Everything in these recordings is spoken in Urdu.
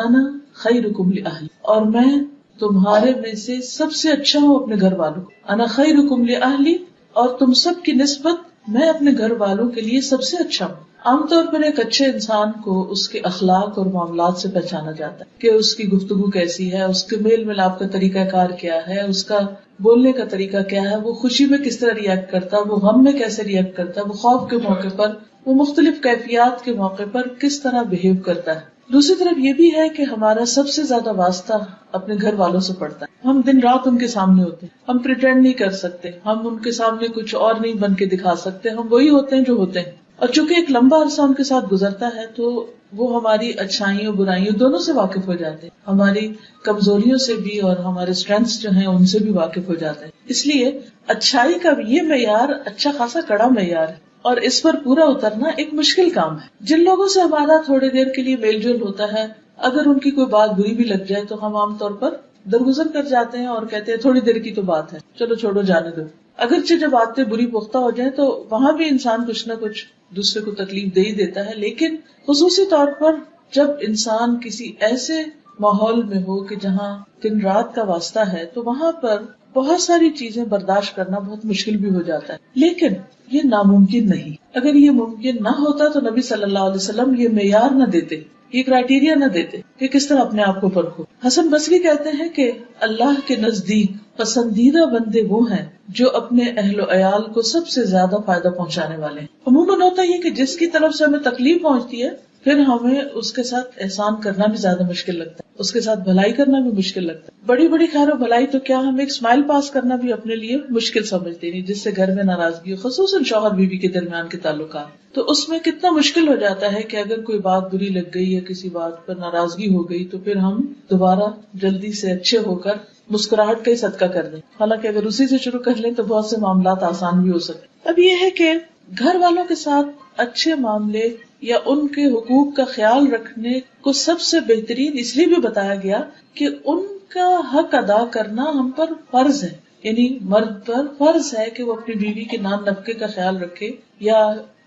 انا خیرکم لأہلی، اور میں تمہارے میں سے سب سے اچھا ہوں اپنے گھر والوں کو. انا خیرکم لأہلی، اور تم سب کی نسبت میں اپنے گھر والوں کے لیے سب سے اچھا ہوں. عام طور پر ایک اچھے انسان کو اس کے اخلاق اور معاملات سے پہچانا جاتا ہے کہ اس کی گفتگو کیسی ہے، اس کے میل ملاپ کا طریقہ کار کیا ہے، اس کا بولنے کا طریقہ کیا ہے، وہ خوشی میں کس طرح ریئیکٹ کرتا ہے، وہ غم میں کیسے ریئیکٹ کرتا ہے، وہ خوف کے موقع پر، وہ مختلف کیفیات کے موقع پر کس طرح بہیو کرتا ہے. دوسری طرف یہ بھی ہے کہ ہمارا سب سے زیادہ واسطہ اپنے گھر والوں سے پڑتا ہے. ہم دن رات ان کے سامنے ہوتے ہیں، ہم پریٹینڈ نہیں کر سکتے، ہم ان کے سامنے کچھ اور نہیں بن کے دکھا سکتے، ہم وہی ہوتے ہیں جو ہوتے ہیں. اور چونکہ ایک لمبا عرصہ ان کے ساتھ گزرتا ہے تو وہ ہماری اچھائیوں برائیوں دونوں سے واقف ہو جاتے ہیں، ہماری کمزوریوں سے بھی اور ہمارے اسٹرینگث جو ہیں ان سے بھی واقف ہو جاتے ہیں. اس لیے اچھائی کا یہ معیار اچھا خاصا کڑا معیار ہے، اور اس پر پورا اترنا ایک مشکل کام ہے. جن لوگوں سے ہمارا تھوڑی دیر کے لیے میل جول ہوتا ہے، اگر ان کی کوئی بات بری بھی لگ جائے تو ہم عام طور پر درگزر کر جاتے ہیں اور کہتے ہیں تھوڑی دیر کی تو بات ہے، چلو چھوڑو جانے دو. اگرچہ جب باتیں بری پختہ ہو جائیں تو وہاں بھی انسان کچھ نہ کچھ دوسرے کو تکلیف دے ہی دیتا ہے، لیکن خصوصی طور پر جب انسان کسی ایسے ماحول میں ہو کہ جہاں دن رات کا واسطہ ہے تو وہاں پر بہت ساری چیزیں برداشت کرنا بہت مشکل بھی ہو جاتا ہے. لیکن یہ ناممکن نہیں. اگر یہ ممکن نہ ہوتا تو نبی صلی اللہ علیہ وسلم یہ معیار نہ دیتے، یہ کرائیٹیریا نہ دیتے کہ کس طرح اپنے آپ کو پرکھو. حسن بصری کہتے ہیں کہ اللہ کے نزدیک پسندیدہ بندے وہ ہیں جو اپنے اہل و عیال کو سب سے زیادہ فائدہ پہنچانے والے ہیں. عموماً ہوتا یہ کہ جس کی طرف سے ہمیں تکلیف پہنچتی ہے پھر ہمیں اس کے ساتھ احسان کرنا بھی زیادہ مشکل لگتا ہے، اس کے ساتھ بھلائی کرنا بھی مشکل لگتا ہے. بڑی بڑی خیر و بھلائی تو کیا ہم ایک اسمائل پاس کرنا بھی اپنے لیے مشکل سمجھتے ہیں، جس سے گھر میں ناراضگی ہو، خصوصاً شوہر بیوی کے درمیان کے تعلقات. تو اس میں کتنا مشکل ہو جاتا ہے کہ اگر کوئی بات بری لگ گئی یا کسی بات پر ناراضگی ہو گئی تو پھر ہم دوبارہ جلدی سے اچھے ہو کر مسکراہٹ کا ہی صدقہ کر دیں. حالانکہ اگر اسی سے شروع کر لیں تو بہت سے معاملات آسان بھی ہو سکتے. اب یہ ہے کہ گھر والوں کے ساتھ اچھے معاملے یا ان کے حقوق کا خیال رکھنے کو سب سے بہترین اس لیے بھی بتایا گیا کہ ان کا حق ادا کرنا ہم پر فرض ہے. یعنی مرد پر فرض ہے کہ وہ اپنی بیوی کے نان نفقے کا خیال رکھے یا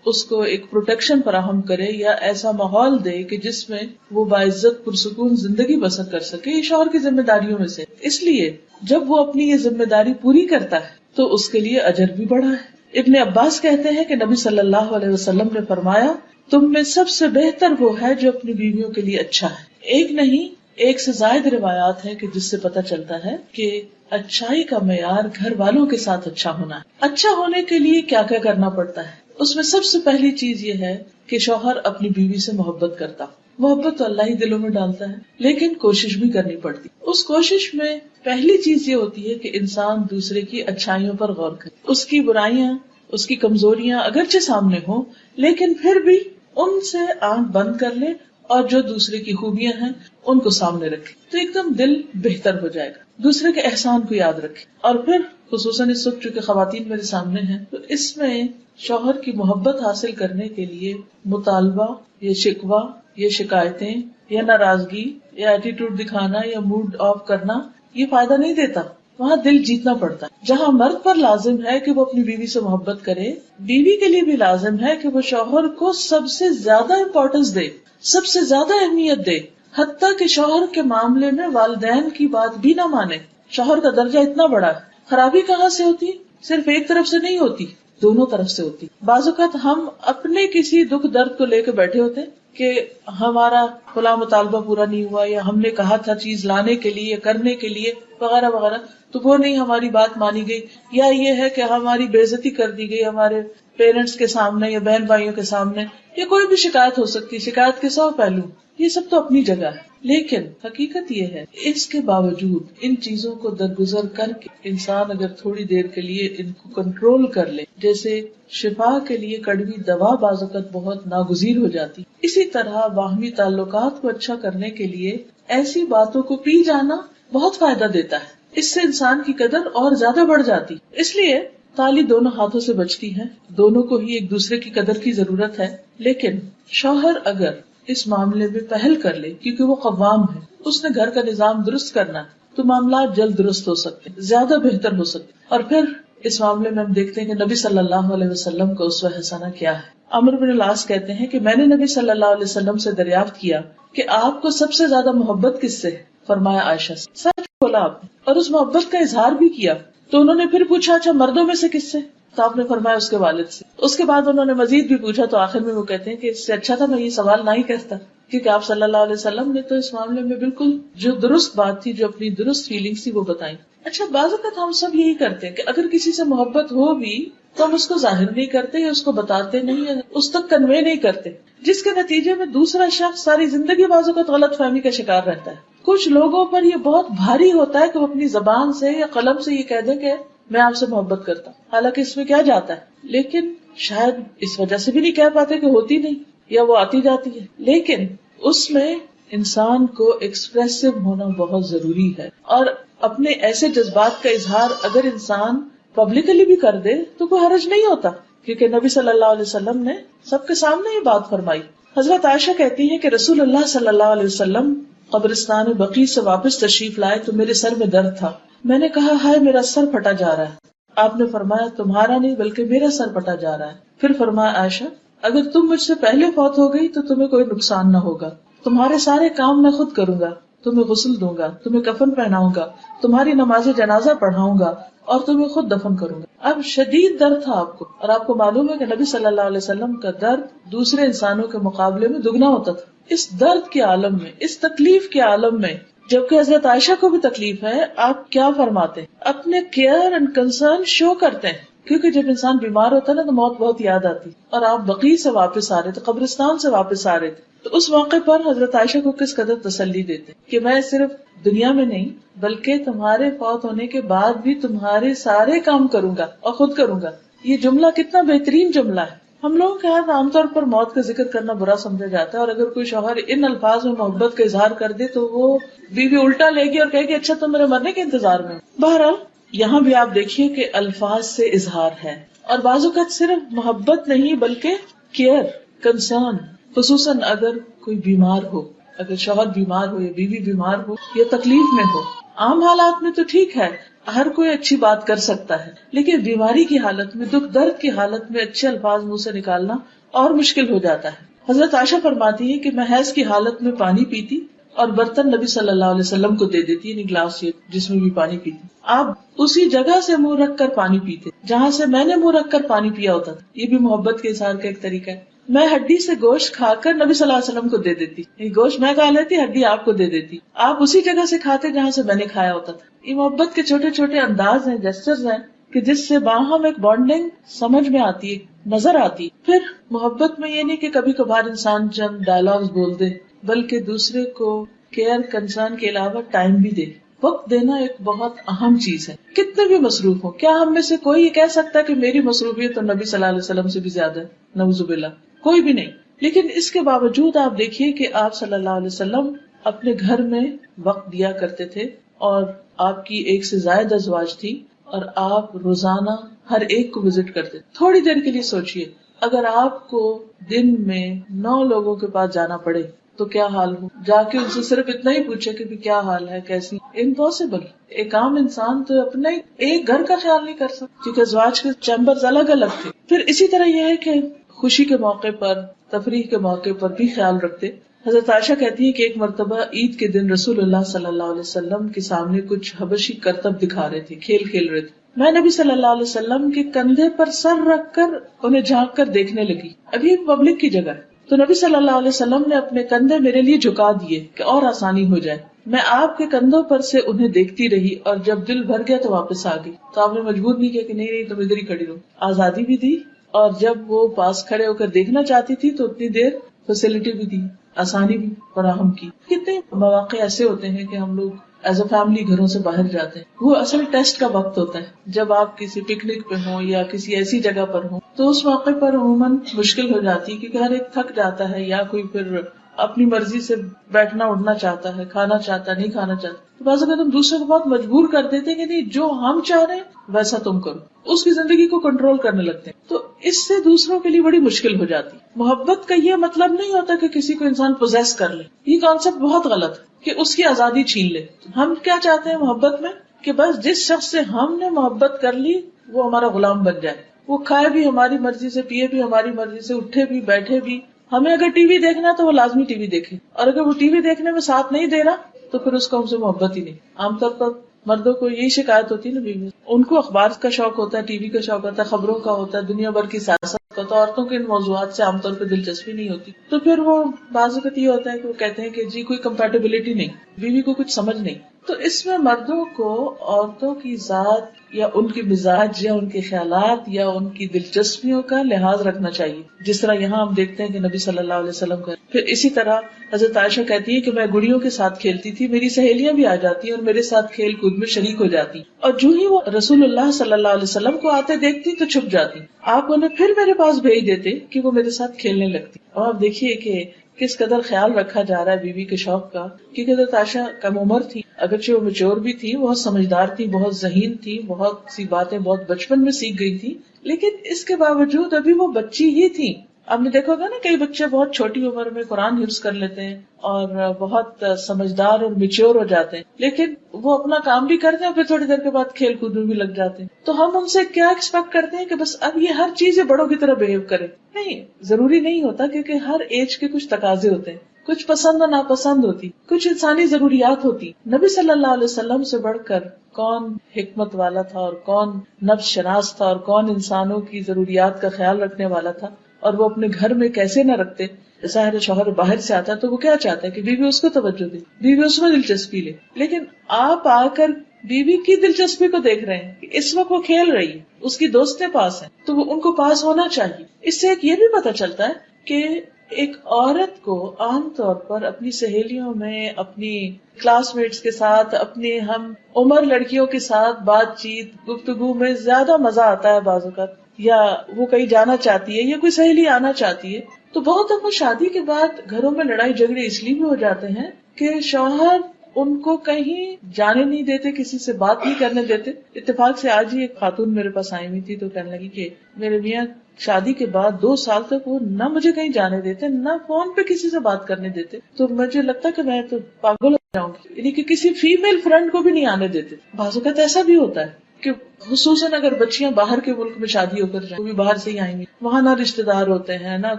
اس کو ایک پروٹیکشن فراہم کرے یا ایسا ماحول دے کہ جس میں وہ باعزت پرسکون زندگی بسر کر سکے. یہ شوہر کی ذمہ داریوں میں سے. اس لیے جب وہ اپنی یہ ذمہ داری پوری کرتا ہے تو اس کے لیے اجر بھی بڑا ہے. ابن عباس کہتے ہیں کہ نبی صلی اللہ علیہ وسلم نے فرمایا تم میں سب سے بہتر وہ ہے جو اپنی بیویوں کے لیے اچھا ہے. ایک نہیں ایک سے زائد روایات ہیں کہ جس سے پتہ چلتا ہے کہ اچھائی کا معیار گھر والوں کے ساتھ اچھا ہونا ہے. اچھا ہونے کے لیے کیا کیا کرنا پڑتا ہے؟ اس میں سب سے پہلی چیز یہ ہے کہ شوہر اپنی بیوی سے محبت کرتا. محبت تو اللہ ہی دلوں میں ڈالتا ہے، لیکن کوشش بھی کرنی پڑتی. اس کوشش میں پہلی چیز یہ ہوتی ہے کہ انسان دوسرے کی اچھائیوں پر غور کرے. اس کی برائیاں، اس کی کمزوریاں اگرچہ سامنے ہوں لیکن پھر بھی ان سے آنکھ بند کر لے اور جو دوسرے کی خوبیاں ہیں ان کو سامنے رکھے تو ایک دم دل بہتر ہو جائے گا. دوسرے کے احسان کو یاد رکھے. اور پھر خصوصاً اس وقت چونکہ خواتین میرے سامنے ہیں تو اس میں شوہر کی محبت حاصل کرنے کے لیے مطالبہ یا شکوہ یا شکایتیں یا ناراضگی یا ایٹیٹیوڈ دکھانا یا موڈ آف کرنا یہ فائدہ نہیں دیتا. وہاں دل جیتنا پڑتا ہے. جہاں مرد پر لازم ہے کہ وہ اپنی بیوی سے محبت کرے، بیوی کے لیے بھی لازم ہے کہ وہ شوہر کو سب سے زیادہ امپورٹنس دے، سب سے زیادہ اہمیت دے، حتیٰ کہ شوہر کے معاملے میں والدین کی بات بھی نہ مانے. شوہر کا درجہ اتنا بڑا ہے. خرابی کہاں سے ہوتی؟ صرف ایک طرف سے نہیں ہوتی، دونوں طرف سے ہوتی. بعض اوقات ہم اپنے کسی دکھ درد کو لے کے بیٹھے ہوتے کہ ہمارا فلاں مطالبہ پورا نہیں ہوا یا ہم نے کہا تھا چیز لانے کے لیے کرنے کے لیے وغیرہ وغیرہ تو وہ نہیں ہماری بات مانی گئی، یا یہ ہے کہ ہماری بے عزتی کر دی گئی ہمارے پیرنٹس کے سامنے یا بہن بھائیوں کے سامنے، یا کوئی بھی شکایت ہو سکتی. شکایت کے 100 پہلو، یہ سب تو اپنی جگہ ہے. لیکن حقیقت یہ ہے اس کے باوجود ان چیزوں کو درگزر کر کے انسان اگر تھوڑی دیر کے لیے ان کو کنٹرول کر لے، جیسے شفا کے لیے کڑوی دوا بعض اوقات بہت ناگزیر ہو جاتی، اسی طرح باہمی تعلقات کو اچھا کرنے کے لیے ایسی باتوں کو پی جانا بہت فائدہ دیتا ہے. اس سے انسان کی قدر اور زیادہ بڑھ جاتی. اس لیے تالی دونوں ہاتھوں سے بجتی ہے، دونوں کو ہی ایک دوسرے کی قدر کی ضرورت ہے. لیکن شوہر اگر اس معاملے میں پہل کر لے، کیونکہ وہ قوام ہے، اس نے گھر کا نظام درست کرنا ہے، تو معاملات جلد درست ہو سکتے، زیادہ بہتر ہو سکتے. اور پھر اس معاملے میں ہم دیکھتے ہیں کہ نبی صلی اللہ علیہ وسلم کا اسوہ حسنہ کیا ہے. عمرو بن العاص کہتے ہیں کہ میں نے نبی صلی اللہ علیہ وسلم سے دریافت کیا کہ آپ کو سب سے زیادہ محبت کس سے ہے؟ فرمایا عائشہ سے. سچ بولا آپ نے اور اس محبت کا اظہار بھی کیا. تو انہوں نے پھر پوچھا اچھا مردوں میں سے کس سے؟ تو آپ نے فرمایا اس کے والد سے. اس کے بعد انہوں نے مزید بھی پوچھا تو آخر میں وہ کہتے ہیں کہ اس سے اچھا تھا میں یہ سوال نہ ہی کرتا، کیونکہ آپ صلی اللہ علیہ وسلم نے تو اس معاملے میں بالکل جو درست بات تھی، جو اپنی درست فیلنگز تھی وہ بتائیں. اچھا بعض اوقات ہم سب یہی کرتے ہیں کہ اگر کسی سے محبت ہو بھی تو ہم اس کو ظاہر نہیں کرتے یا اس کو بتاتے نہیں یا اس تک کنوے نہیں کرتے، جس کے نتیجے میں دوسرا شخص ساری زندگی بعض اوقات غلط فہمی کا شکار رہتا ہے. کچھ لوگوں پر یہ بہت بھاری ہوتا ہے کہ وہ اپنی زبان سے یا قلم سے یہ کہہ دیں کہ میں آپ سے محبت کرتا ہوں، حالانکہ اس میں کیا جاتا ہے، لیکن شاید اس وجہ سے بھی نہیں کہہ پاتے کہ ہوتی نہیں یا وہ آتی جاتی ہے. لیکن اس میں انسان کو ایکسپریسو ہونا بہت ضروری ہے، اور اپنے ایسے جذبات کا اظہار اگر انسان پبلکلی بھی کر دے تو کوئی حرج نہیں ہوتا، کیونکہ نبی صلی اللہ علیہ وسلم نے سب کے سامنے یہ بات فرمائی. حضرت عائشہ کہتی ہیں کہ رسول اللہ صلی اللہ علیہ وسلم قبرستان بقیع سے واپس تشریف لائے تو میرے سر میں درد تھا. میں نے کہا ہائے میرا سر پھٹا جا رہا ہے. آپ نے فرمایا تمہارا نہیں بلکہ میرا سر پھٹا جا رہا ہے. پھر فرمایا عائشہ اگر تم مجھ سے پہلے فوت ہو گئی تو تمہیں کوئی نقصان نہ ہوگا، تمہارے سارے کام میں خود کروں گا، تمہیں غسل دوں گا، تمہیں کفن پہناؤں گا، تمہاری نماز جنازہ پڑھاؤں گا اور تمہیں خود دفن کروں گا. اب شدید درد تھا آپ کو، اور آپ کو معلوم ہے کہ نبی صلی اللہ علیہ وسلم کا درد دوسرے انسانوں کے مقابلے میں دگنا ہوتا تھا. اس درد کے عالم میں، اس تکلیف کے عالم میں، جبکہ حضرت عائشہ کو بھی تکلیف ہے، آپ کیا فرماتے ہیں؟ اپنے کیئر اینڈ کنسرن شو کرتے ہیں، کیونکہ جب انسان بیمار ہوتا ہے نا تو موت بہت یاد آتی. اور آپ بقیع سے واپس آ رہے تھے، قبرستان سے واپس آ رہے تھے، تو اس موقع پر حضرت عائشہ کو کس قدر تسلی دیتے کہ میں صرف دنیا میں نہیں بلکہ تمہارے فوت ہونے کے بعد بھی تمہارے سارے کام کروں گا اور خود کروں گا. یہ جملہ کتنا بہترین جملہ ہے. ہم لوگوں کے ہاتھ عام طور پر موت کا ذکر کرنا برا سمجھا جاتا ہے، اور اگر کوئی شوہر ان الفاظ میں محبت کا اظہار کر دے تو وہ بیوی الٹا لے گی اور کہے گی اچھا تم میرے مرنے کے انتظار میں. بہرحال یہاں بھی آپ دیکھیے کہ الفاظ سے اظہار ہے، اور بعض اوقات صرف محبت نہیں بلکہ کیئر، کنسرن، خصوصاً اگر کوئی بیمار ہو، اگر شوہر بیمار ہو یا بیوی بیمار ہو یا تکلیف میں ہو. عام حالات میں تو ٹھیک ہے، ہر کوئی اچھی بات کر سکتا ہے، لیکن بیماری کی حالت میں، دکھ درد کی حالت میں اچھے الفاظ منہ سے نکالنا اور مشکل ہو جاتا ہے. حضرت عائشہ فرماتی ہے کہ میں حیض کی حالت میں پانی پیتی اور برتن نبی صلی اللہ علیہ وسلم کو دے دیتی، یعنی گلاس جس میں بھی پانی پیتی. آپ اسی جگہ سے منہ رکھ کر پانی پیتے جہاں سے میں نے منہ رکھ کر پانی پیا ہوتا تھا. یہ بھی محبت کے اظہار کا ایک طریقہ ہے. میں ہڈی سے گوشت کھا کر نبی صلی اللہ علیہ وسلم کو دے دیتی، گوشت میں کھا لیتی، ہڈی آپ کو دے دیتی. آپ اسی جگہ سے کھاتے جہاں سے میں نے کھایا ہوتا تھا. یہ محبت کے چھوٹے چھوٹے انداز ہیں، جسچرز ہیں کہ جس سے باہم ایک بانڈنگ سمجھ میں آتی ہے، نظر آتی. پھر محبت میں یہ نہیں کہ کبھی کبھار انسان چند ڈائلاگز بول دے، بلکہ دوسرے کو کیئر کنسرن کے علاوہ ٹائم بھی دے. وقت دینا ایک بہت اہم چیز ہے. کتنے بھی مصروف ہوں، کیا ہم میں سے کوئی یہ کہہ سکتا ہے کہ میری مصروفیت تو نبی صلی اللہ علیہ وسلم سے بھی زیادہ ہے؟ نعوذ باللہ، کوئی بھی نہیں. لیکن اس کے باوجود آپ دیکھیے کہ آپ صلی اللہ علیہ وسلم اپنے گھر میں وقت دیا کرتے تھے، اور آپ کی ایک سے زائد ازواج تھی، اور آپ روزانہ ہر ایک کو وزٹ کرتے. تھوڑی دیر کے لیے سوچئے، اگر آپ کو دن میں 9 لوگوں کے پاس جانا پڑے تو کیا حال ہو. جا کے ان سے صرف اتنا ہی پوچھے کہ کیا حال ہے، کیسی. امپاسبل. ایک عام انسان تو اپنا ایک گھر کا خیال نہیں کر سکتا، کیونکہ ازواج کے چیمبرز الگ الگ تھے. پھر اسی طرح یہ ہے کہ خوشی کے موقع پر، تفریح کے موقع پر بھی خیال رکھتے. حضرت عائشہ کہتی ہے کہ ایک مرتبہ عید کے دن رسول اللہ صلی اللہ علیہ وسلم کے سامنے کچھ حبشی کرتب دکھا رہے تھے، کھیل کھیل رہے تھے. میں نبی صلی اللہ علیہ وسلم کے کندھے پر سر رکھ کر انہیں جھانک کر دیکھنے لگی. ابھی ایک پبلک کی جگہ ہے، تو نبی صلی اللہ علیہ وسلم نے اپنے کندھے میرے لیے جھکا دیے کہ اور آسانی ہو جائے. میں آپ کے کندھوں پر سے انہیں دیکھتی رہی، اور جب دل بھر گیا تو واپس آ گئی. تو آپ نے مجبور نہیں کیا کہ نہیں تم ادھر ہی کھڑی رہو، آزادی بھی دی، اور جب وہ پاس کھڑے ہو کر دیکھنا چاہتی تھی تو اتنی دیر فیسلٹی بھی دی، آسانی بھی فراہم کی. کتنے مواقع ایسے ہوتے ہیں کہ ہم لوگ ایز اے فیملی گھروں سے باہر جاتے ہیں. وہ اصل ٹیسٹ کا وقت ہوتا ہے جب آپ کسی پکنک پہ ہوں یا کسی ایسی جگہ پر ہوں، تو اس موقع پر عموماً مشکل ہو جاتی ہے، کیونکہ ہر ایک تھک جاتا ہے، یا کوئی پھر اپنی مرضی سے بیٹھنا اٹھنا چاہتا ہے، کھانا چاہتا ہے، نہیں کھانا چاہتا. تو بعض اوقات ہم دوسرے کو بہت مجبور کر دیتے ہیں کہ نہیں جو ہم چاہ رہے ہیں ویسا تم کرو، اس کی زندگی کو کنٹرول کرنے لگتے ہیں. تو اس سے دوسروں کے لیے بڑی مشکل ہو جاتی. محبت کا یہ مطلب نہیں ہوتا کہ کسی کو انسان پوزیس کر لے. یہ کانسیپٹ بہت غلط ہے کہ اس کی آزادی چھین لے. ہم کیا چاہتے ہیں محبت میں کہ بس جس شخص سے ہم نے محبت کر لی وہ ہمارا غلام بن جائے، وہ کھائے بھی ہماری مرضی سے، پیے بھی ہماری مرضی سے، اٹھے بھی بیٹھے بھی. ہمیں اگر ٹی وی دیکھنا تو وہ لازمی ٹی وی دیکھے، اور اگر وہ ٹی وی دیکھنے میں ساتھ نہیں دے رہا تو پھر اس کو ہم سے محبت ہی نہیں. عام طور پر مردوں کو یہی شکایت ہوتی ہے نا بیوی، ان کو اخبار کا شوق ہوتا ہے، ٹی وی کا شوق ہوتا ہے، خبروں کا ہوتا ہے، دنیا بھر کی سیاست کا. تو عورتوں کے ان موضوعات سے عام طور پہ دلچسپی نہیں ہوتی، تو پھر وہ بعض اوقات یہ ہوتا ہے کہ وہ کہتے ہیں کہ جی کوئی کمپیٹیبلٹی نہیں، بیوی کو کچھ سمجھ نہیں. تو اس میں مردوں کو عورتوں کی ذات یا ان کی مزاج یا ان کے خیالات یا ان کی دلچسپیوں کا لحاظ رکھنا چاہیے، جس طرح یہاں ہم دیکھتے ہیں کہ نبی صلی اللہ علیہ وسلم کا. پھر اسی طرح حضرت عائشہ کہتی ہے کہ میں گڑیوں کے ساتھ کھیلتی تھی، میری سہیلیاں بھی آ جاتی اور میرے ساتھ کھیل کود میں شریک ہو جاتی، اور جو ہی وہ رسول اللہ صلی اللہ علیہ وسلم کو آتے دیکھتی تو چھپ جاتی. آپ انہیں پھر میرے پاس بھیج دیتے کہ وہ میرے ساتھ کھیلنے لگتی. اور آپ دیکھیے کہ کس قدر خیال رکھا جا رہا ہے بیوی کے شوق کا، کیونکہ حضرت عائشہ کم عمر تھی، اگرچہ وہ میچور بھی تھی، بہت سمجھدار تھی، بہت ذہین تھی، بہت سی باتیں بہت بچپن میں سیکھ گئی تھی، لیکن اس کے باوجود ابھی وہ بچی ہی تھی. آپ نے دیکھا ہوگا نا کئی بچے بہت چھوٹی عمر میں قرآن حفظ کر لیتے ہیں اور بہت سمجھدار اور میچور ہو جاتے ہیں، لیکن وہ اپنا کام بھی کرتے ہیں اور پھر تھوڑی دیر کے بعد کھیل کود میں بھی لگ جاتے ہیں. تو ہم ان سے کیا ایکسپیکٹ کرتے ہیں کہ بس اب یہ ہر چیز بڑوں کی طرح بہیو کرے؟ نہیں، ضروری نہیں ہوتا، کیونکہ ہر ایج کے کچھ تقاضے ہوتے ہیں، کچھ پسند اور ناپسند ہوتی، کچھ انسانی ضروریات ہوتی. نبی صلی اللہ علیہ وسلم سے بڑھ کر کون حکمت والا تھا اور کون نفس شناس تھا اور کون انسانوں کی ضروریات کا خیال رکھنے والا تھا، اور وہ اپنے گھر میں کیسے نہ رکھتے. ظاہر شوہر باہر سے آتا ہے تو وہ کیا چاہتا ہے کہ بیوی اس کو توجہ دے، بیوی اس میں دلچسپی لے، لیکن آپ آ کر بیوی کی دلچسپی کو دیکھ رہے ہیں کہ اس وقت وہ کھیل رہی ہے، اس کی دوستیں پاس ہیں تو وہ ان کو پاس ہونا چاہیے. اس سے ایک یہ بھی پتہ چلتا ہے کہ ایک عورت کو عام طور پر اپنی سہیلیوں میں، اپنی کلاس میٹس کے ساتھ، اپنی ہم عمر لڑکیوں کے ساتھ بات چیت گفتگو میں زیادہ مزہ آتا ہے بعض اوقات، یا وہ کہیں جانا چاہتی ہے یا کوئی سہیلی آنا چاہتی ہے. تو بہت دفعہ شادی کے بعد گھروں میں لڑائی جھگڑے اس لیے بھی ہو جاتے ہیں کہ شوہر ان کو کہیں جانے نہیں دیتے، کسی سے بات نہیں کرنے دیتے. اتفاق سے آج ہی ایک خاتون میرے پاس آئی ہوئی تھی تو کہنے لگی کہ میرے میاں شادی کے بعد 2 سال تک وہ نہ مجھے کہیں جانے دیتے، نہ فون پہ کسی سے بات کرنے دیتے. تو مجھے لگتا کہ میں تو پاگل ہو جاؤں گی، یعنی کہ کسی فیمیل فرینڈ کو بھی نہیں آنے دیتے. بعض اوقات ایسا بھی ہوتا ہے کہ خصوصاً اگر بچیاں باہر کے ملک میں شادی ہو کر جائیں، وہ بھی باہر سے ہی آئیں گی، وہاں نہ رشتے دار ہوتے ہیں، نہ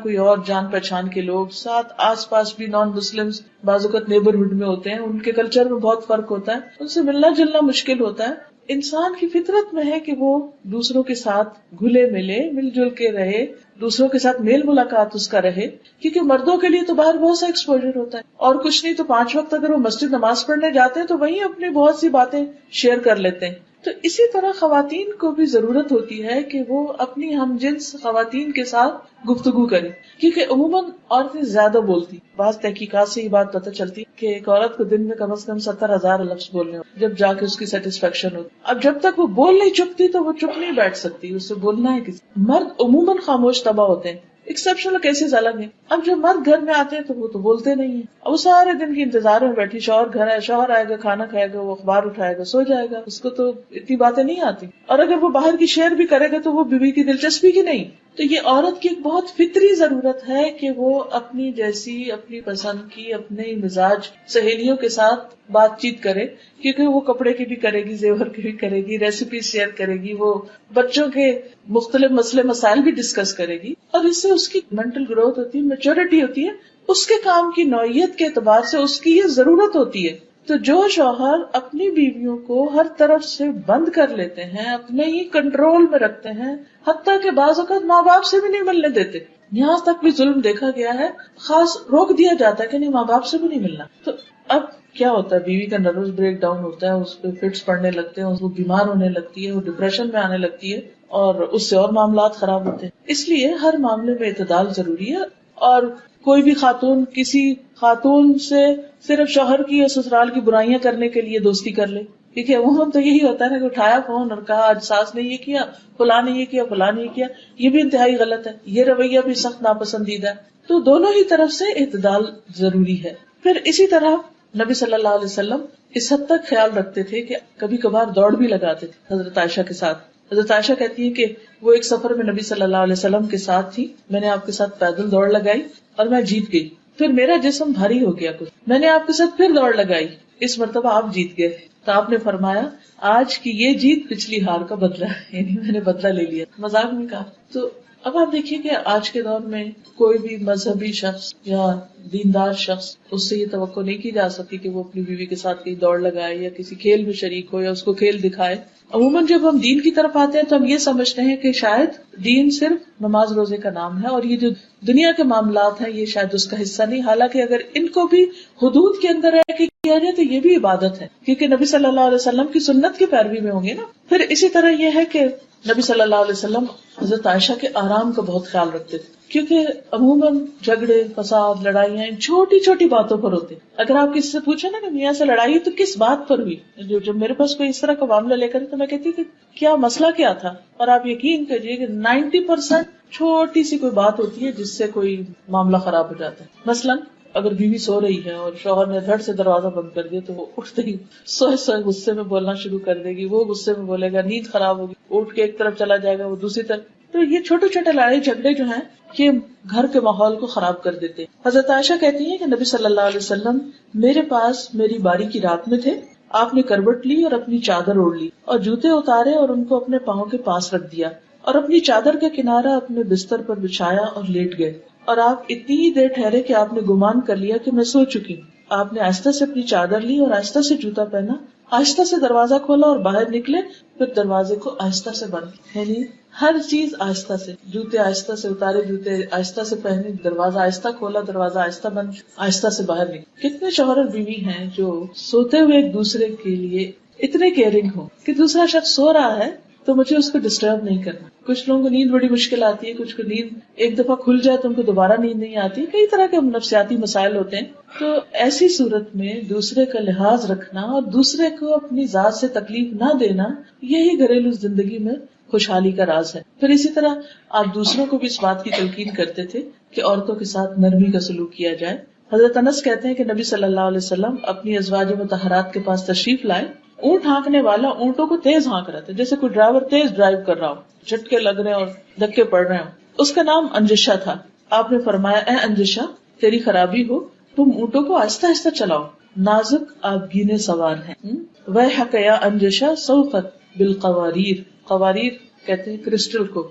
کوئی اور جان پہچان کے لوگ ساتھ، آس پاس بھی نان مسلمز بعض اوقات نیبرہڈ میں ہوتے ہیں، ان کے کلچر میں بہت فرق ہوتا ہے، ان سے ملنا جلنا مشکل ہوتا ہے. انسان کی فطرت میں ہے کہ وہ دوسروں کے ساتھ گھلے ملے، مل جل کے رہے، دوسروں کے ساتھ میل ملاقات اس کا رہے، کیونکہ مردوں کے لیے تو باہر بہت سا ایکسپوجر ہوتا ہے، اور کچھ نہیں تو 5 وقت اگر وہ مسجد نماز پڑھنے جاتے ہیں تو وہیں اپنی بہت سی باتیں شیئر کر لیتے ہیں. تو اسی طرح خواتین کو بھی ضرورت ہوتی ہے کہ وہ اپنی ہم جنس خواتین کے ساتھ گفتگو کریں، کیونکہ عموماً عورتیں زیادہ بولتی. بعض تحقیقات سے یہ بات پتہ چلتی کہ ایک عورت کو دن میں کم از کم 70,000 لفظ بولنے ہوتے جب جا کے اس کی سیٹسفیکشن ہوتی. اب جب تک وہ بول نہیں چکتی تو وہ چپ نہیں بیٹھ سکتی، اس سے بولنا ہے کسی. مرد عموماً خاموش طبع ہوتے ہیں، ایکسیپشنل کیسز الگ ہیں. اب جب مرد گھر میں آتے ہیں تو وہ تو بولتے نہیں ہیں، اب وہ سارے دن کے انتظار میں بیٹھی، شوہر گھر ہے، شوہر آئے گا، کھانا کھائے گا، وہ اخبار اٹھائے گا، سو جائے گا، اس کو تو اتنی باتیں نہیں آتی. اور اگر وہ باہر کی شیئر بھی کرے گا تو وہ بیوی کی دلچسپی کی نہیں. تو یہ عورت کی ایک بہت فطری ضرورت ہے کہ وہ اپنی جیسی، اپنی پسند کی، اپنے مزاج سہیلیوں کے ساتھ بات چیت کرے، کیونکہ وہ کپڑے کی بھی کرے گی، زیور کی بھی کرے گی، ریسیپی شیئر کرے گی، وہ بچوں کے مختلف مسئلے مسائل بھی ڈسکس کرے گی، اور اس سے اس کی مینٹل گروتھ ہوتی ہے، میچورٹی ہوتی ہے. اس کے کام کی نوعیت کے اعتبار سے اس کی یہ ضرورت ہوتی ہے. تو جو شوہر اپنی بیویوں کو ہر طرف سے بند کر لیتے ہیں، اپنے ہی کنٹرول میں رکھتے ہیں، حتیٰ کہ بعض اوقات ماں باپ سے بھی نہیں ملنے دیتے، یہاں تک بھی ظلم دیکھا گیا ہے، خاص روک دیا جاتا ہے کہ نہیں ماں باپ سے بھی نہیں ملنا. تو اب کیا ہوتا ہے، بیوی کا نروس بریک ڈاؤن ہوتا ہے، اس پہ فٹس پڑنے لگتے ہیں، وہ بیمار ہونے لگتی ہے، وہ ڈپریشن میں آنے لگتی ہے، اور اس سے اور معاملات خراب ہوتے ہیں. اس لیے ہر معاملے میں اعتدال ضروری ہے. اور کوئی بھی خاتون کسی خاتون سے صرف شوہر کی یا سسرال کی برائیاں کرنے کے لیے دوستی کر لے، کیونکہ عموماً تو یہی ہوتا ہے نا کہ اٹھایا فون اور کہا آج ساس نے یہ کیا، فلاں نے یہ کیا، فلاں نے یہ کیا. یہ بھی انتہائی غلط ہے، یہ رویہ بھی سخت ناپسندیدہ ہے. تو دونوں ہی طرف سے اعتدال ضروری ہے. پھر اسی طرح نبی صلی اللہ علیہ وسلم اس حد تک خیال رکھتے تھے کہ کبھی کبھار دوڑ بھی لگاتے تھے حضرت عائشہ کے ساتھ. حضرت عائشہ کہتی ہے کہ وہ ایک سفر میں نبی صلی اللہ علیہ وسلم کے ساتھ تھی، میں نے آپ کے ساتھ پیدل دوڑ لگائی اور میں جیت گئی. پھر میرا جسم بھاری ہو گیا کچھ، میں نے آپ کے ساتھ پھر دوڑ لگائی، اس مرتبہ آپ جیت گئے. تو آپ نے فرمایا آج کی یہ جیت پچھلی ہار کا بدلہ ہے، یعنی میں نے بدلہ لے لیا، مذاق میں کہا۔ تو اب آپ دیکھیے کہ آج کے دور میں کوئی بھی مذہبی شخص یا دیندار شخص، اس سے یہ توقع نہیں کی جا سکتی کہ وہ اپنی بیوی کے ساتھ کہیں دوڑ لگائے یا کسی کھیل میں شریک ہو یا اس کو کھیل دکھائے۔ عموماً جب ہم دین کی طرف آتے ہیں تو ہم یہ سمجھتے ہیں کہ شاید دین صرف نماز روزے کا نام ہے، اور یہ جو دنیا کے معاملات ہیں یہ شاید اس کا حصہ نہیں، حالانکہ اگر ان کو بھی حدود کے اندر رہ کے کیا جائے تو یہ بھی عبادت ہے، کیونکہ نبی صلی اللہ علیہ وسلم کی سنت کی پیروی میں ہوں گے نا۔ پھر اسی طرح یہ ہے کہ نبی صلی اللہ علیہ وسلم حضرت عائشہ کے آرام کا بہت خیال رکھتے تھے، کیونکہ عموماً جھگڑے، فساد، لڑائیاں چھوٹی چھوٹی باتوں پر ہوتے۔ اگر آپ کسی سے پوچھیں نا کہ میاں سے لڑائی تو کس بات پر ہوئی، جب میرے پاس کوئی اس طرح کا معاملہ لے کر تو میں کہتی کہ کیا مسئلہ کیا تھا، اور آپ یقین کریے کہ 90% چھوٹی سی کوئی بات ہوتی ہے جس سے کوئی معاملہ خراب ہو جاتا ہے۔ مثلاً اگر بیوی سو رہی ہے اور شوہر نے دھڑ سے دروازہ بند کر دیا تو وہ اٹھتے ہی سوئے سوئے غصے میں بولنا شروع کر دے گی، وہ غصے میں بولے گا، نیند خراب ہوگی، اٹھ کے ایک طرف چلا جائے گا، وہ دوسری طرف۔ تو یہ چھوٹے چھوٹے لڑائی جھگڑے جو ہیں یہ گھر کے ماحول کو خراب کر دیتے ہیں۔ حضرت عائشہ کہتی ہیں کہ نبی صلی اللہ علیہ وسلم میرے پاس میری باری کی رات میں تھے، آپ نے کروٹ لی اور اپنی چادر اوڑھ لی اور جوتے اتارے اور ان کو اپنے پاؤں کے پاس رکھ دیا اور اپنی چادر کا کنارہ اپنے بستر پر بچھایا اور لیٹ گئے، اور آپ اتنی ہی دیر ٹھہرے کہ آپ نے گمان کر لیا کہ میں سو چکی ہوں۔ آپ نے آہستہ سے اپنی چادر لی اور آہستہ سے جوتا پہنا، آہستہ سے دروازہ کھولا اور باہر نکلے، پھر دروازے کو آہستہ سے بند، یعنی ہر چیز آہستہ سے، جوتے آہستہ سے اتارے، جوتے آہستہ سے پہنے، دروازہ آہستہ کھولا، دروازہ آہستہ بند، آہستہ سے باہر نکلے۔ کتنے شوہر اور بیوی ہیں جو سوتے ہوئے ایک دوسرے کے لیے اتنے کیئرنگ ہو کہ دوسرا شخص سو رہا ہے تو مجھے اس کو ڈسٹرب نہیں کرنا۔ کچھ لوگوں کو نیند بڑی مشکل آتی ہے، کچھ کو نیند ایک دفعہ کھل جائے تو ان کو دوبارہ نیند نہیں آتی، کئی طرح کے نفسیاتی مسائل ہوتے ہیں۔ تو ایسی صورت میں دوسرے کا لحاظ رکھنا اور دوسرے کو اپنی ذات سے تکلیف نہ دینا، یہی گھریلو زندگی میں خوشحالی کا راز ہے۔ پھر اسی طرح آپ دوسروں کو بھی اس بات کی تلقین کرتے تھے کہ عورتوں کے ساتھ نرمی کا سلوک کیا جائے۔ حضرت انس کہتے ہیں کہ نبی صلی اللہ علیہ وسلم اپنی ازواج مطہرات کے پاس تشریف لائے، اونٹ ہانکنے والا اونٹوں کو تیز ہانک رہا تھا، جیسے کوئی ڈرائیور تیز ڈرائیو کر رہا ہو، جھٹکے لگ رہے ہیں اور دھکے پڑ رہے ہوں۔ اس کا نام انجشہ تھا۔ آپ نے فرمایا، اے انجشہ، تیری خرابی ہو، تم اونٹوں کو آہستہ آہستہ چلاؤ، نازک آبگینے سوار ہیں۔ ویحک یا انجشہ سوفت بالقواریر، قواریر کہتے ہیں کرسٹل کو،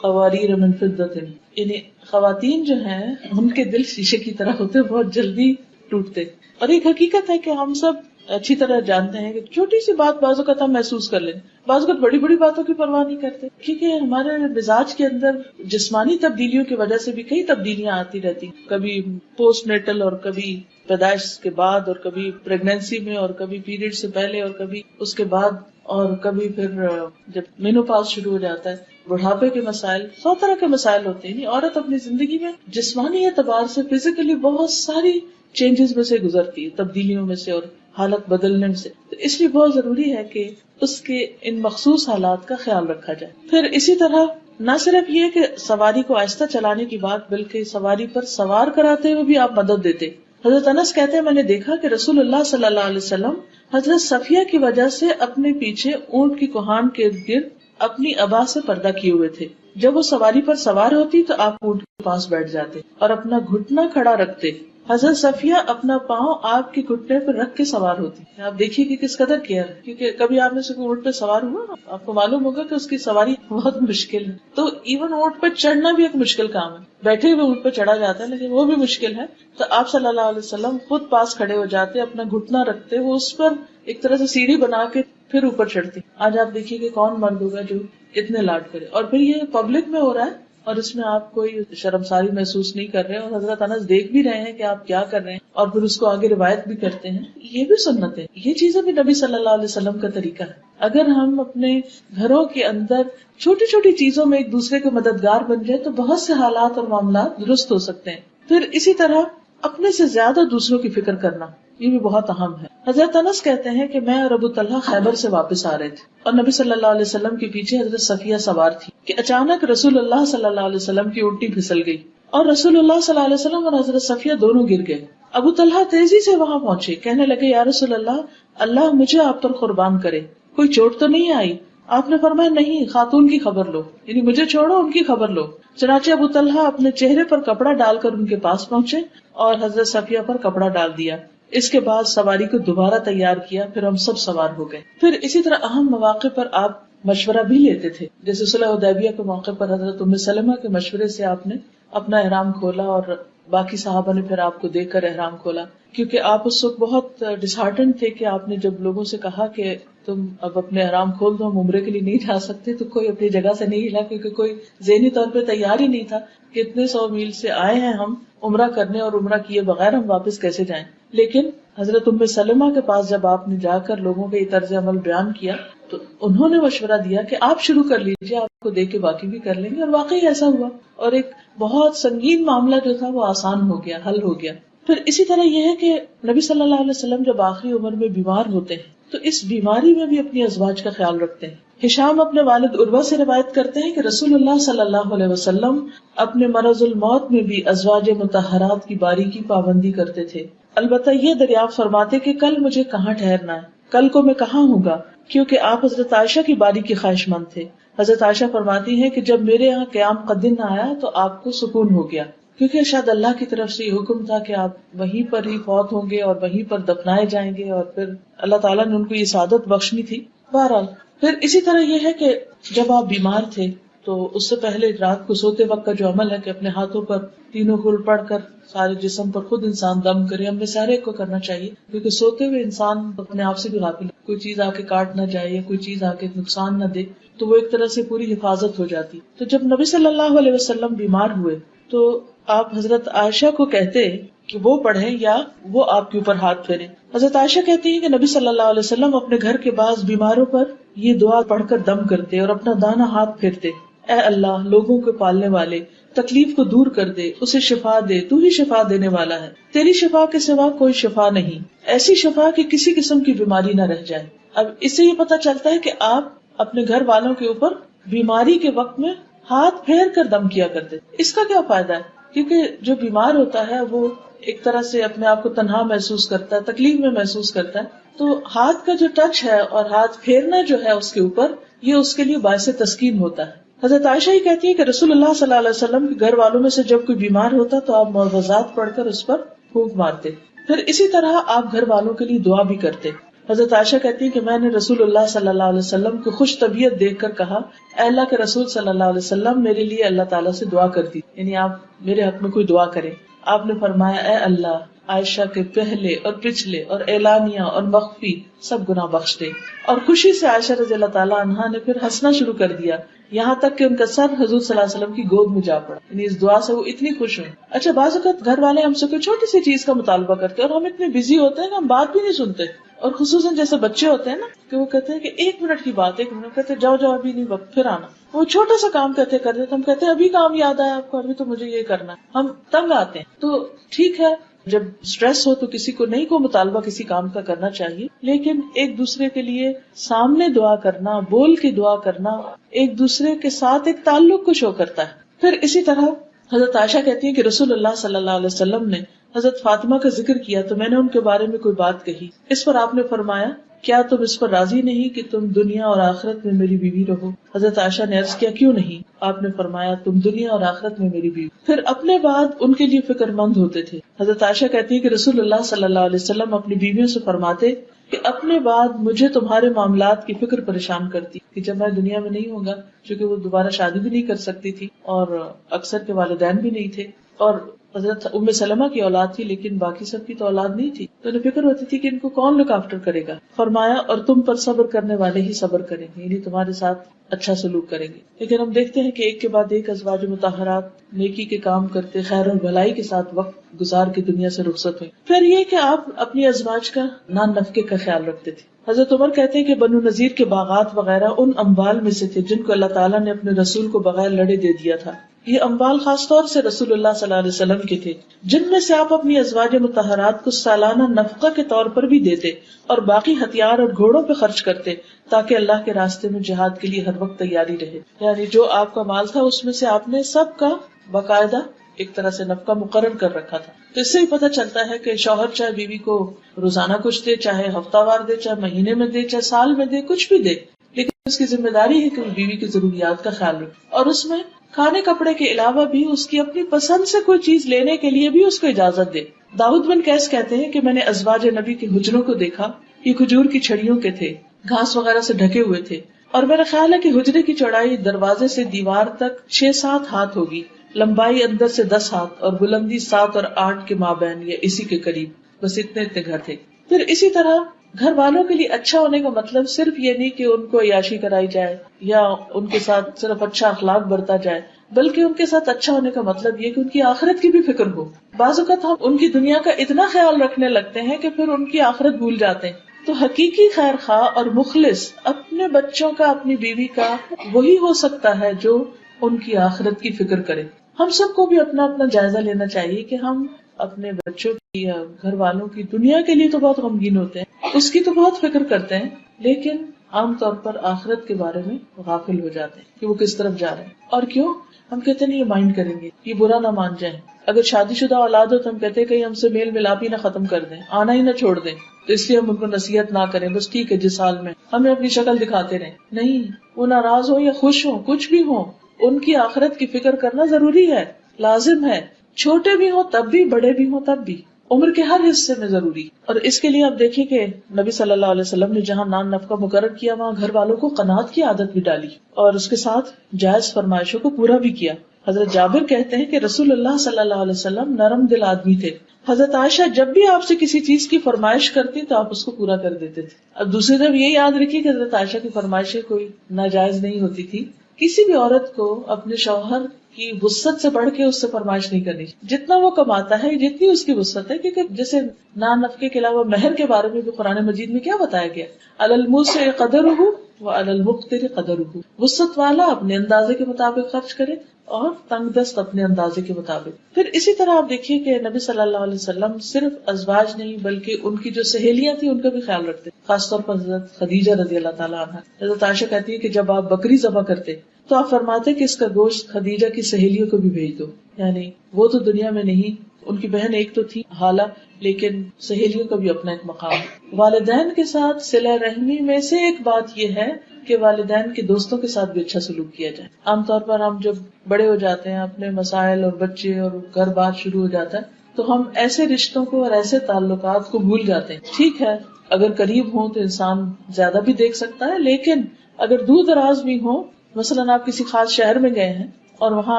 قواریر من فضۃ، یعنی خواتین جو ہیں ان کے دل شیشے کی طرح ہوتے، بہت جلدی ٹوٹتے۔ اور ایک حقیقت ہے کہ ہم سب اچھی طرح جانتے ہیں کہ چھوٹی سی بات بعض اوقات ہم محسوس کر لیں، بعض اوقات بڑی بڑی باتوں کی پرواہ نہیں کرتے، کیونکہ ہمارے مزاج کے اندر جسمانی تبدیلیوں کی وجہ سے بھی کئی تبدیلیاں آتی رہتی، کبھی پوسٹ نیٹل اور کبھی پیدائش کے بعد اور کبھی پریگنینسی میں اور کبھی پیریڈ سے پہلے اور کبھی اس کے بعد اور کبھی پھر جب مینوپاز شروع ہو جاتا ہے، بڑھاپے کے مسائل، 100 طرح کے مسائل ہوتے ہیں۔ عورت اپنی زندگی میں جسمانی اعتبار سے فزیکلی بہت ساری چینجز میں سے گزرتی ہے، تبدیلیوں میں سے اور حالت بدلنے سے، تو اس لیے بہت ضروری ہے کہ اس کے ان مخصوص حالات کا خیال رکھا جائے۔ پھر اسی طرح نہ صرف یہ کہ سواری کو آہستہ چلانے کی بات، بلکہ سواری پر سوار کراتے ہوئے بھی آپ مدد دیتے۔ حضرت انس کہتے ہیں، میں نے دیکھا کہ رسول اللہ صلی اللہ علیہ وسلم حضرت صفیہ کی وجہ سے اپنے پیچھے اونٹ کی کوہان کے ارد گرد اپنی ابا سے پردہ کیے ہوئے تھے۔ جب وہ سواری پر سوار ہوتی تو آپ اونٹ کے پاس بیٹھ جاتے اور اپنا گھٹنا کھڑا رکھتے۔ حضرت صفیہ اپنا پاؤں آپ کے گھٹنے پر رکھ کے سوار ہوتی۔ آپ دیکھیے کہ کس قدر کیئر ہے، کیونکہ کبھی آپ نے سے اونٹ پہ سوار ہوا، آپ کو معلوم ہوگا کہ اس کی سواری بہت مشکل ہے۔ تو ایون اونٹ پہ چڑھنا بھی ایک مشکل کام ہے، بیٹھے ہوئے اونٹ پہ چڑھا جاتا ہے لیکن وہ بھی مشکل ہے۔ تو آپ صلی اللہ علیہ وسلم خود پاس کھڑے ہو جاتے، اپنا گھٹنا رکھتے، وہ اس پر ایک طرح سے سیڑھی بنا کے پھر اوپر چڑھتی۔ آج آپ دیکھیے کہ کون مرد ہوگا جو اتنے لاڈ کرے، اور پھر یہ پبلک میں ہو رہا ہے اور اس میں آپ کوئی شرمساری محسوس نہیں کر رہے، اور حضرت انس دیکھ بھی رہے ہیں کہ آپ کیا کر رہے ہیں اور پھر اس کو آگے روایت بھی کرتے ہیں۔ یہ بھی سنت ہے، یہ چیزیں بھی نبی صلی اللہ علیہ وسلم کا طریقہ ہے۔ اگر ہم اپنے گھروں کے اندر چھوٹی چھوٹی چیزوں میں ایک دوسرے کے مددگار بن جائے تو بہت سے حالات اور معاملات درست ہو سکتے ہیں۔ پھر اسی طرح اپنے سے زیادہ دوسروں کی فکر کرنا، یہ بھی بہت اہم ہے۔ حضرت انس کہتے ہیں کہ میں اور ابو طلحہ خیبر سے واپس آ رہے تھے اور نبی صلی اللہ علیہ وسلم کے پیچھے حضرت صفیہ سوار تھی کہ اچانک رسول اللہ صلی اللہ علیہ وسلم کی اونٹی پھسل گئی اور رسول اللہ صلی اللہ علیہ وسلم اور حضرت صفیہ دونوں گر گئے۔ ابو طلحہ تیزی سے وہاں پہنچے، کہنے لگے، یا رسول اللہ، اللہ مجھے آپ پر قربان کرے، کوئی چوٹ تو نہیں آئی؟ آپ نے فرمایا، نہیں، خاتون کی خبر لو، یعنی مجھے چھوڑو، ان کی خبر لو۔ چنانچہ ابو طلحہ اپنے چہرے پر کپڑا ڈال کر ان کے پاس پہنچے اور حضرت صفیہ پر کپڑا ڈال دیا۔ اس کے بعد سواری کو دوبارہ تیار کیا، پھر ہم سب سوار ہو گئے. پھر اسی طرح اہم مواقع پر آپ مشورہ بھی لیتے تھے، جیسے صلح حدیبیہ کے موقع پر حضرت ام سلمہ کے مشورے سے آپ نے اپنا احرام کھولا اور باقی صحابہ نے پھر آپ کو دیکھ کر احرام کھولا، کیونکہ آپ اس وقت بہت ڈسہارٹنڈ تھے کہ آپ نے جب لوگوں سے کہا کہ تم اب اپنے احرام کھول دو، ہم عمرے کے لیے نہیں جا سکتے، تو کوئی اپنی جگہ سے نہیں ہلا، کیونکہ کوئی ذہنی طور پہ تیار ہی نہیں تھا کہ اتنے 100 میل سے آئے ہیں ہم عمرہ کرنے اور عمرہ کیے بغیر ہم واپس کیسے جائیں. لیکن حضرت ام سلمہ کے پاس جب آپ نے جا کر لوگوں کے یہ طرز عمل بیان کیا تو انہوں نے مشورہ دیا کہ آپ شروع کر لیجیے، آپ کو دیکھ کے باقی بھی کر لیں گے، اور واقعی ایسا ہوا اور ایک بہت سنگین معاملہ جو تھا وہ آسان ہو گیا، حل ہو گیا. پھر اسی طرح یہ ہے کہ نبی صلی اللہ علیہ وسلم جب آخری عمر میں بیمار ہوتے ہیں تو اس بیماری میں بھی اپنی ازواج کا خیال رکھتے ہیں. ہشام اپنے والد عروہ سے روایت کرتے ہیں کہ رسول اللہ صلی اللہ علیہ وسلم اپنے مرض الموت میں بھی ازواج مطہرات کی باری کی پابندی کرتے تھے. البتہ یہ دریافت فرماتے کہ کل مجھے کہاں ٹھہرنا ہے، کل کو میں کہاں ہوں گا، کیونکہ آپ حضرت عائشہ کی باری کی خواہش مند تھے. حضرت عائشہ فرماتی ہیں کہ جب میرے یہاں قیام کا دن آیا تو آپ کو سکون ہو گیا، کیونکہ شاید اللہ کی طرف سے یہ حکم تھا کہ آپ وہیں پر ہی فوت ہوں گے اور وہیں پر دفنائے جائیں گے، اور پھر اللہ تعالیٰ نے ان کو یہ سعادت بخشنی تھی. بہرحال پھر اسی طرح یہ ہے کہ جب آپ بیمار تھے تو اس سے پہلے رات کو سوتے وقت کا جو عمل ہے کہ اپنے ہاتھوں پر تینوں کل پڑھ کر سارے جسم پر خود انسان دم کرے، ہم میں سارے کو کرنا چاہیے، کیونکہ سوتے ہوئے انسان اپنے آپ سے بھی غافل، کوئی چیز آ کے کاٹ نہ جائے یا کوئی چیز آ کے نقصان نہ دے، تو وہ ایک طرح سے پوری حفاظت ہو جاتی. تو جب نبی صلی اللہ علیہ وسلم بیمار ہوئے تو آپ حضرت عائشہ کو کہتے کہ وہ پڑھیں یا وہ آپ کے اوپر ہاتھ پھیرے. حضرت عائشہ کہتی ہیں کہ نبی صلی اللہ علیہ وسلم اپنے گھر کے بعض بیماروں پر یہ دعا پڑھ کر دم کرتے اور اپنا دانا ہاتھ پھیرتے، اے اللہ لوگوں کے پالنے والے، تکلیف کو دور کر دے، اسے شفا دے، تو ہی شفا دینے والا ہے، تیری شفا کے سوا کوئی شفا نہیں، ایسی شفا کہ کسی قسم کی بیماری نہ رہ جائے. اب اس سے یہ پتہ چلتا ہے کہ آپ اپنے گھر والوں کے اوپر بیماری کے وقت میں ہاتھ پھیر کر دم کیا کرتے. اس کا کیا فائدہ ہے؟ کیونکہ جو بیمار ہوتا ہے وہ ایک طرح سے اپنے آپ کو تنہا محسوس کرتا ہے، تکلیف میں محسوس کرتا ہے، تو ہاتھ کا جو ٹچ ہے اور ہاتھ پھیرنا جو ہے اس کے اوپر، یہ اس کے لیے باعث تسکین ہوتا ہے. حضرت عائشہ ہی کہتی ہے کہ رسول اللہ صلی اللہ علیہ وسلم کے گھر والوں میں سے جب کوئی بیمار ہوتا تو آپ معوذات پڑھ کر اس پر پھونک مارتے، پھر اسی طرح آپ گھر والوں کے لیے دعا بھی کرتے. حضرت عائشہ کہتی ہے کہ میں نے رسول اللہ صلی اللہ علیہ وسلم کو خوش طبیعت دیکھ کر کہا، اے اللہ کے رسول صلی اللہ علیہ وسلم میرے لیے اللہ تعالیٰ سے دعا کر دی، یعنی آپ میرے حق میں کوئی دعا کریں. آپ نے فرمایا، اے اللہ عائشہ کے پہلے اور پچھلے اور اعلانیہ اور مخفی سب گناہ بخش دے. اور خوشی سے عائشہ رضی اللہ تعالیٰ عنہا نے پھر ہنسنا شروع کر دیا، یہاں تک کہ ان کا سر حضور صلی اللہ علیہ وسلم کی گود میں جا پڑا، یعنی اس دعا سے وہ اتنی خوش ہوئی. اچھا، بعض اوقات گھر والے ہم سے کوئی چھوٹی سی چیز کا مطالبہ کرتے ہیں اور ہم اتنے بزی ہوتے ہیں کہ ہم بات بھی نہیں سنتے، اور خصوصاً جیسے بچے ہوتے ہیں نا کہ وہ کہتے ہیں کہ 1 منٹ کی بات، 1 منٹ کہتے جاؤ جاؤ ابھی نہیں وقت، پھر آنا. وہ چھوٹا سا کام کہتے کرتے ہم کہتے ہیں ابھی کام یاد آیا آپ کو، ابھی تو مجھے یہ کرنا ہے، ہم تنگ آتے ہیں. تو ٹھیک ہے، جب اسٹریس ہو تو کسی کو نہیں کو مطالبہ کسی کام کا کرنا چاہیے، لیکن ایک دوسرے کے لیے سامنے دعا کرنا، بول کے دعا کرنا ایک دوسرے کے ساتھ ایک تعلق کو شو کرتا ہے. پھر اسی طرح حضرت عائشہ کہتی ہیں کہ رسول اللہ صلی اللہ علیہ وسلم نے حضرت فاطمہ کا ذکر کیا تو میں نے ان کے بارے میں کوئی بات کہی، اس پر آپ نے فرمایا، کیا تم اس پر راضی نہیں کہ تم دنیا اور آخرت میں میری بیوی رہو؟ حضرت عائشہ نے عرض کیا، کیوں نہیں؟ آپ نے فرمایا، تم دنیا اور آخرت میں میری بیوی. پھر اپنے بعد ان کے لیے فکر مند ہوتے تھے. حضرت عائشہ کہتی ہے کہ رسول اللہ صلی اللہ علیہ وسلم اپنی بیویوں سے فرماتے کہ اپنے بعد مجھے تمہارے معاملات کی فکر پریشان کرتی کہ جب میں دنیا میں نہیں ہوں گا، چونکہ وہ دوبارہ شادی بھی نہیں کر سکتی تھی اور اکثر کے والدین بھی نہیں تھے، اور حضرت ام سلمہ کی اولاد تھی لیکن باقی سب کی تو اولاد نہیں تھی، تو انہیں فکر ہوتی تھی کہ ان کو کون لک آفٹر کرے گا. فرمایا، اور تم پر صبر کرنے والے ہی صبر کریں گے، یعنی تمہارے ساتھ اچھا سلوک کریں گے. لیکن ہم دیکھتے ہیں کہ ایک کے بعد ایک ازواج مطہرات نیکی کے کام کرتے، خیر اور بھلائی کے ساتھ وقت گزار کے دنیا سے رخصت ہوئے. پھر یہ کہ آپ اپنی ازواج کا نان نفقے کا خیال رکھتے تھے. حضرت عمر کہتے ہیں کہ بنو نذیر کے باغات وغیرہ ان اموال میں سے تھے جن کو اللہ تعالیٰ نے اپنے رسول کو بغیر لڑے دے دیا تھا. یہ اموال خاص طور سے رسول اللہ صلی اللہ علیہ وسلم کے تھے، جن میں سے آپ اپنی ازواج مطہرات کو سالانہ نفقہ کے طور پر بھی دیتے اور باقی ہتھیار اور گھوڑوں پہ خرچ کرتے تاکہ اللہ کے راستے میں جہاد کے لیے ہر وقت تیاری رہے. یعنی جو آپ کا مال تھا اس میں سے آپ نے سب کا باقاعدہ ایک طرح سے نفقہ مقرر کر رکھا تھا. تو اس سے ہی پتہ چلتا ہے کہ شوہر چاہے بیوی کو روزانہ کچھ دے، چاہے ہفتہ وار دے، چاہے مہینے میں دے، چاہے سال میں دے، کچھ بھی دے، لیکن اس کی ذمہ داری ہے کہ وہ بیوی کی ضروریات کا خیال رکھے اور اس میں کھانے کپڑے کے علاوہ بھی اس کی اپنی پسند سے کوئی چیز لینے کے لیے بھی اس کو اجازت دے. داؤد بن قیس کہتے ہیں کہ میں نے ازواج نبی کے حجروں کو دیکھا، یہ کھجور کی چھڑیوں کے تھے، گھاس وغیرہ سے ڈھکے ہوئے تھے، اور میرا خیال ہے کہ حجرے کی چوڑائی دروازے سے دیوار تک 6-7 ہاتھ ہوگی، لمبائی اندر سے 10 ہاتھ اور بلندی 7 اور 8 کے مابین یا اسی کے قریب. بس اتنے گھر تھے. پھر اسی طرح گھر والوں کے لیے اچھا ہونے کا مطلب صرف یہ نہیں کہ ان کو عیاشی کرائی جائے یا ان کے ساتھ صرف اچھا اخلاق برتا جائے، بلکہ ان کے ساتھ اچھا ہونے کا مطلب یہ کہ ان کی آخرت کی بھی فکر ہو. بعض اوقات ہم ان کی دنیا کا اتنا خیال رکھنے لگتے ہیں کہ پھر ان کی آخرت بھول جاتے ہیں. تو حقیقی خیر خواہ اور مخلص اپنے بچوں کا، اپنی بیوی کا وہی ہو سکتا ہے جو ان کی آخرت کی فکر کرے. ہم سب کو بھی اپنا اپنا جائزہ لینا چاہیے کہ ہم اپنے بچوں کی یا گھر والوں کی دنیا کے لیے تو بہت غمگین ہوتے ہیں، اس کی تو بہت فکر کرتے ہیں، لیکن عام طور پر آخرت کے بارے میں غافل ہو جاتے ہیں کہ وہ کس طرف جا رہے ہیں. اور کیوں؟ ہم کہتے ہیں یہ مائنڈ کریں گے، یہ برا نہ مان جائیں. اگر شادی شدہ اولاد ہو تو ہم کہتے ہیں کہ ہم سے میل ملاپ ہی نہ ختم کر دیں، آنا ہی نہ چھوڑ دیں، تو اس لیے ہم ان کو نصیحت نہ کریں. بس ٹھیک ہے جس حال میں ہمیں اپنی شکل دکھاتے رہیں. نہیں، وہ ناراض ہو یا خوش ہو، کچھ بھی ہو، ان کی آخرت کی فکر کرنا ضروری ہے، لازم ہے. چھوٹے بھی ہوں تب بھی، بڑے بھی ہوں تب بھی، عمر کے ہر حصے میں ضروری. اور اس کے لیے آپ دیکھیں کہ نبی صلی اللہ علیہ وسلم نے جہاں نان نفقہ مقرر کیا وہاں گھر والوں کو قناعت کی عادت بھی ڈالی اور اس کے ساتھ جائز فرمائشوں کو پورا بھی کیا. حضرت جابر کہتے ہیں کہ رسول اللہ صلی اللہ علیہ وسلم نرم دل آدمی تھے. حضرت عائشہ جب بھی آپ سے کسی چیز کی فرمائش کرتی تو آپ اس کو پورا کر دیتے تھے. اب دوسری طرف یہ یاد رکھیے کہ حضرت عائشہ کی فرمائشیں کوئی ناجائز نہیں ہوتی تھی. کسی بھی عورت کو اپنے شوہر کی وسعت سے بڑھ کے اس سے فرمائش نہیں کرنی. جتنا وہ کماتا ہے جتنی اس کی وسعت ہے، کیونکہ جیسے نان نفقے کے علاوہ مہر کے بارے میں بھی قرآن مجید میں کیا بتایا گیا، علی الموسع قدرہ وعلی المقتر قدرہ. وسعت والا اپنے اندازے کے مطابق خرچ کرے اور تنگ دست اپنے اندازے کے مطابق. پھر اسی طرح آپ دیکھیے کہ نبی صلی اللہ علیہ وسلم صرف ازواج نہیں بلکہ ان کی جو سہیلیاں تھیں ان کا بھی خیال رکھتے، خاص طور پر حضرت خدیجہ رضی اللہ تعالیٰ عنہا. حضرت عائشہ کہتی ہے کہ جب آپ بکری ذبح کرتے تو آپ فرماتے کہ اس کا گوشت خدیجہ کی سہیلیوں کو بھی بھیج دو. یعنی وہ تو دنیا میں نہیں، ان کی بہن ایک تو تھی حالہ، لیکن سہیلیوں کا بھی اپنا ایک مقام. والدین کے ساتھ صلہ رحمی میں سے ایک بات یہ ہے کہ والدین کے دوستوں کے ساتھ بھی اچھا سلوک کیا جائے. عام طور پر ہم جب بڑے ہو جاتے ہیں، اپنے مسائل اور بچے اور گھر بار شروع ہو جاتا ہے تو ہم ایسے رشتوں کو اور ایسے تعلقات کو بھول جاتے ہیں. ٹھیک ہے اگر قریب ہوں تو انسان زیادہ بھی دیکھ سکتا ہے، لیکن اگر دور دراز بھی ہوں، مثلاً آپ کسی خاص شہر میں گئے ہیں اور وہاں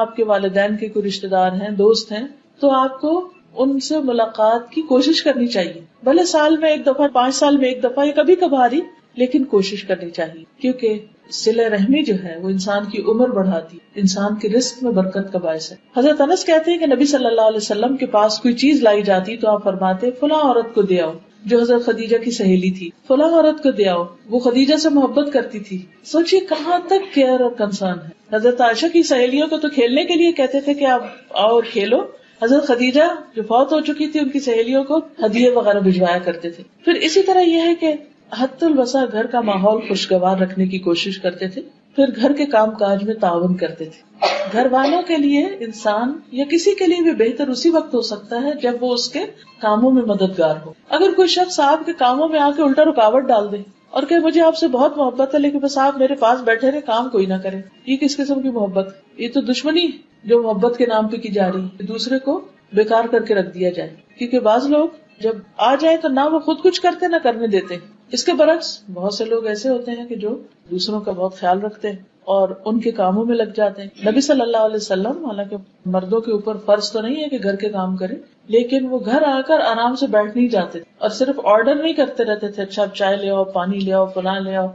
آپ کے والدین کے کوئی رشتے دار ہیں، دوست ہیں، تو آپ کو ان سے ملاقات کی کوشش کرنی چاہیے. بھلے سال میں ایک دفعہ، 5 سال میں ایک دفعہ یا کبھی کبھار ہی، لیکن کوشش کرنی چاہیے، کیونکہ صلہ رحمی جو ہے وہ انسان کی عمر بڑھاتی، انسان کے رزق میں برکت کا باعث ہے. حضرت انس کہتے ہیں کہ نبی صلی اللہ علیہ وسلم کے پاس کوئی چیز لائی جاتی تو آپ فرماتے فلاں عورت کو دے آؤ جو حضرت خدیجہ کی سہیلی تھی، فلاں عورت کو دے آؤ وہ خدیجہ سے محبت کرتی تھی. سوچئے کہاں تک کیئر اور کنسرن ہے. حضرت عائشہ کی سہیلیوں کو تو کھیلنے کے لیے کہتے تھے کہ آپ آؤ اور کھیلو. حضرت خدیجہ جو فوت ہو چکی تھی ان کی سہیلیوں کو ہدیے وغیرہ بھجوایا کرتے تھے. پھر اسی طرح یہ ہے کہ حد الوسع گھر کا ماحول خوشگوار رکھنے کی کوشش کرتے تھے. پھر گھر کے کام کاج میں تعاون کرتے تھے. گھر والوں کے لیے انسان یا کسی کے لیے بھی بہتر اسی وقت ہو سکتا ہے جب وہ اس کے کاموں میں مددگار ہو. اگر کوئی شخص آپ کے کاموں میں آ کے الٹا رکاوٹ ڈال دے اور کہ مجھے آپ سے بہت محبت ہے لیکن بس آپ میرے پاس بیٹھے رہے، کام کوئی نہ کرے، یہ کس قسم کی محبت؟ یہ تو دشمنی جو محبت کے نام پہ کی جا رہی ہے، دوسرے کو بیکار کر کے رکھ دیا جائے. کیونکہ بعض لوگ جب آ جائے تو نہ وہ خود کچھ کرتے نہ کرنے دیتے. اس کے برعکس بہت سے لوگ ایسے ہوتے ہیں کہ جو دوسروں کا بہت خیال رکھتے ہیں اور ان کے کاموں میں لگ جاتے ہیں. نبی صلی اللہ علیہ وسلم حالانکہ مردوں کے اوپر فرض تو نہیں ہے کہ گھر کے کام کرے، لیکن وہ گھر آ کر آرام سے بیٹھ نہیں جاتے اور صرف آرڈر نہیں کرتے رہتے تھے، اچھا اب چائے لے آؤ، پانی لے آؤ، فلاں لے آؤ.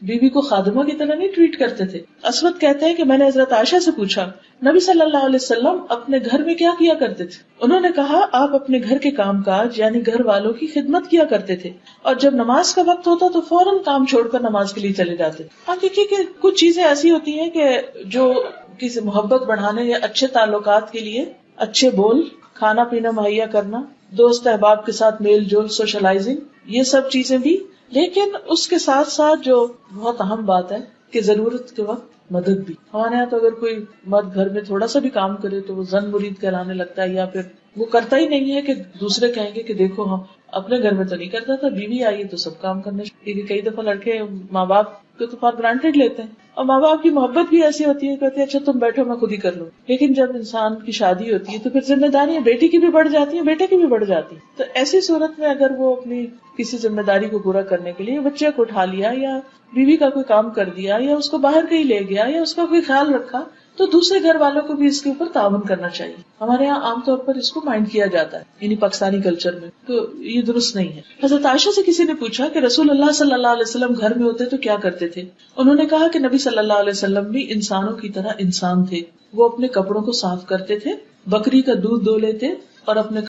بیوی کو خادمہ کی طرح نہیں ٹریٹ کرتے تھے. اسود کہتے ہیں کہ میں نے حضرت عائشہ سے پوچھا نبی صلی اللہ علیہ وسلم اپنے گھر میں کیا کیا کرتے تھے؟ انہوں نے کہا آپ اپنے گھر کے کام کاج یعنی گھر والوں کی خدمت کیا کرتے تھے اور جب نماز کا وقت ہوتا تو فوراً کام چھوڑ کر نماز کے لیے چلے جاتے. ہاں دیکھیے کہ کچھ چیزیں ایسی ہوتی ہیں کہ جو کسی محبت بڑھانے یا اچھے تعلقات کے لیے، اچھے بول، کھانا پینا مہیا کرنا، دوست احباب کے ساتھ میل جول، سوشلائزنگ، یہ سب چیزیں بھی. لیکن اس کے ساتھ ساتھ جو بہت اہم بات ہے کہ ضرورت کے وقت مدد بھی. ہمارے یہاں تو اگر کوئی مرد گھر میں تھوڑا سا بھی کام کرے تو وہ زن مرید کہلانے لگتا ہے، یا پھر وہ کرتا ہی نہیں ہے کہ دوسرے کہیں گے کہ دیکھو ہم اپنے گھر میں تو نہیں کرتا تھا، بیوی آئی تو سب کام کرنے. کئی دفعہ لڑکے ماں باپ تو فار گرانٹیڈ لیتے ہیں. اور ماں باپ کی محبت بھی ایسی ہوتی ہے، کہتے ہیں اچھا تم بیٹھو میں خود ہی کر لوں. لیکن جب انسان کی شادی ہوتی ہے تو پھر ذمہ داریاں بیٹی کی بھی بڑھ جاتی ہیں، بیٹے کی بھی بڑھ جاتی ہیں. تو ایسی صورت میں اگر وہ اپنی کسی ذمہ داری کو پورا کرنے کے لیے بچے کو اٹھا لیا یا بیوی کا کوئی کام کر دیا یا اس کو باہر کہیں لے گیا یا اس کا کوئی خیال رکھا، تو دوسرے گھر والوں کو بھی اس کے اوپر تعاون کرنا چاہیے. ہمارے یہاں عام طور پر اس کو مائنڈ کیا جاتا ہے، یعنی پاکستانی کلچر میں، تو یہ درست نہیں ہے. حضرت عائشہ سے کسی نے پوچھا کہ رسول اللہ صلی اللہ علیہ وسلم گھر میں ہوتے تو کیا کرتے تھے؟ انہوں نے کہا کہ نبی صلی اللہ علیہ وسلم بھی انسانوں کی طرح انسان تھے. وہ اپنے کپڑوں کو صاف کرتے تھے، بکری کا دودھ دو لیتے اور اپنے